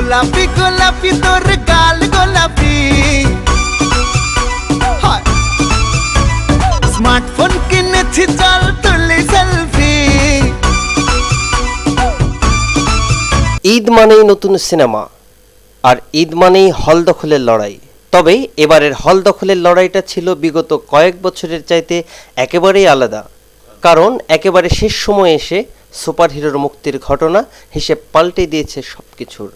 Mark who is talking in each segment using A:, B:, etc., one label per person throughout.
A: গোলাপি গোলাপি তোর গাল গোলাপি স্মার্টফোন কিনেছি চল তুলি সেলফি।
B: ঈদ মানেই নতুন সিনেমা আর ঈদ মানেই হল দখলের লড়াই। তবে এবারের হল দখলের লড়াইটা ছিল বিগত কয়েক বছরের চাইতে একেবারেই আলাদা, কারণ একেবারে শেষ সময়ে এসে সুপারহিরোর মুক্তির ঘটনা হিসেব পাল্টে দিয়েছে সবকিছুর।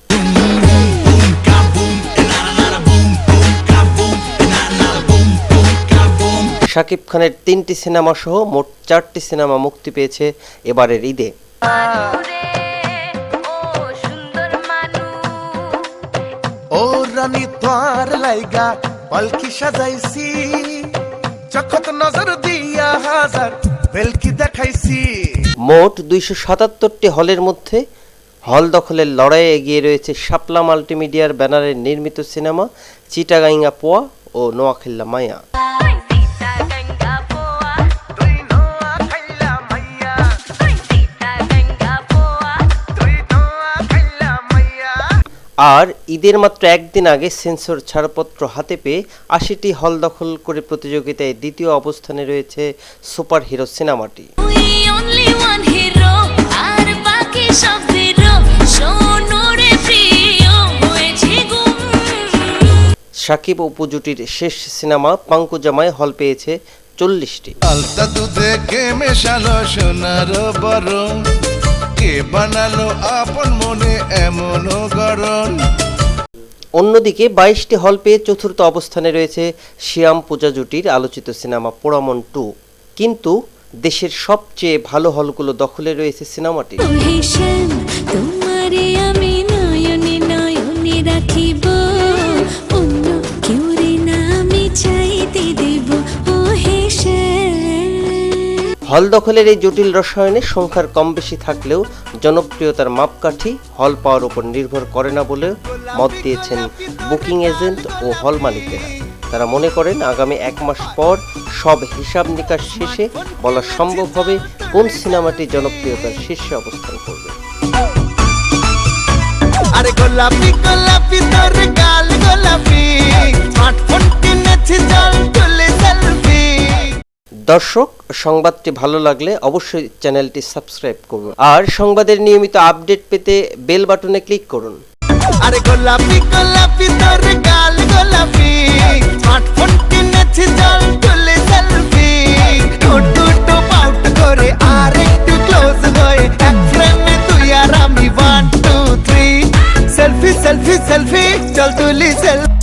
B: শাকিব খানের 3টি সিনেমা সহ মোট 4টি সিনেমা মুক্তি পেয়েছে এবারের ঈদে।
A: ও রানী তোর লাইগা পালকি সাজাইছি, চোখত নজর দিয়া হাজার বেলকি দেখাইছি।
B: মোট 277টি হলের মধ্যে হল দখলের লড়াইয়ে এগিয়ে রয়েছে শাপলা মাল্টিমিডিয়ার ব্যানারে নির্মিত সিনেমা চিটাগাঙ্গা পোয়া ও নোয়াখাইল্লা মায়া। আর ঈদের মাত্র একদিন আগে সেন্সর ছাড়পত্র হাতে পেয়ে 80টি হল দখল করে প্রতিযোগিতায় দ্বিতীয় অবস্থানে রয়েছে সুপারহিরো সিনেমাটি। শাকিব অপু জুটির শেষ সিনেমা পাঙ্কুজামায় হল পেয়েছে 40টি। অন্যদিকে 22টি হল পেয়ে চতুর্থ অবস্থানে রয়েছে শিয়াম পূজা জুটির আলোচিত সিনেমা পোড়ামন 2। কিন্তু দেশের সবচেয়ে ভালো হলগুলো দখলে রয়েছে সিনেমাটি। হল দখলের এই জটিল রসায়নে সংখ্যার কম বেশি থাকলেও জনপ্রিয়তার মাপকাঠি হল পাওয়ার উপর নির্ভর করে না বলে মত দিয়েছেন বুকিং এজেন্ট ও হল মালিকেরা। তারা মনে করেন আগামী 1 মাস পর সব হিসাব নিকাশ শেষে বলা সম্ভব হবে কোন সিনেমাটি জনপ্রিয়তার শীর্ষে অবস্থান করবে।
A: আরে গোলাপি গোলাপি তোর গাল গোলাপি, স্মার্টফোন কিনেছি চল তুলি সেলফি।
B: দর্শক, সংবাদটি ভালো লাগলে অবশ্যই চ্যানেলটি সাবস্ক্রাইব করুন আর সংবাদের নিয়মিত আপডেট পেতে বেল বাটনে ক্লিক করুন।
A: আরে গোলাপি গোলাপি তোর গাল গোলাপি, স্মার্টফোন কিনেছি চল তুলি সেলফি। টুটু টু পাউট করে আর একটু ক্লোজ হয়ে এক ফ্রেমে তুই আর আমি 1 2 3 সেলফি সেলফি সেলফি চল তুলি সেলফি।